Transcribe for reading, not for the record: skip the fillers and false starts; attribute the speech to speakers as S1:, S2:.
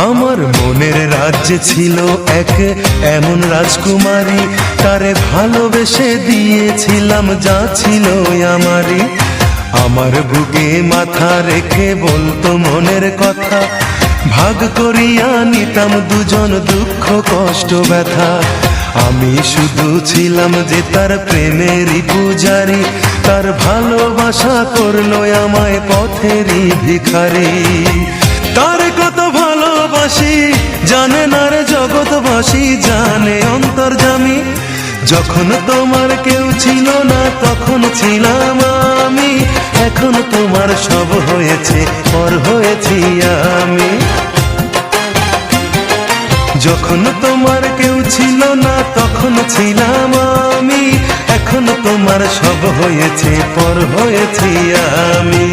S1: আমার মনের রাজ্যে ছিল এক এমন রাজকুমারী, তারে ভালোবেসে দিয়েছিলাম যা ছিল আমারই। আমার বুকে মাথা রেখে বলতো মনের কথা, ভাগ করিয়া নিতাম দুজন দুঃখ কষ্ট ব্যথা। আমি শুধু ছিলাম যে তার প্রেমেরই পূজারি, তার ভালোবাসা করলো আমায় পথেরই ভিখারি। তার কত ভালোবাসি জানে না রে জগৎবাসী, জানে অন্তর্যামী। যখন তোমার কেউ ছিল না তখন ছিলাম আমি, এখন তোমার সব হয়েছে পর হয়েছি আমি। যখন তোমার কেউ ছিল না তখন ছিলাম আমি, এখন তোমার সব হয়েছে পর হয়েছি আমি।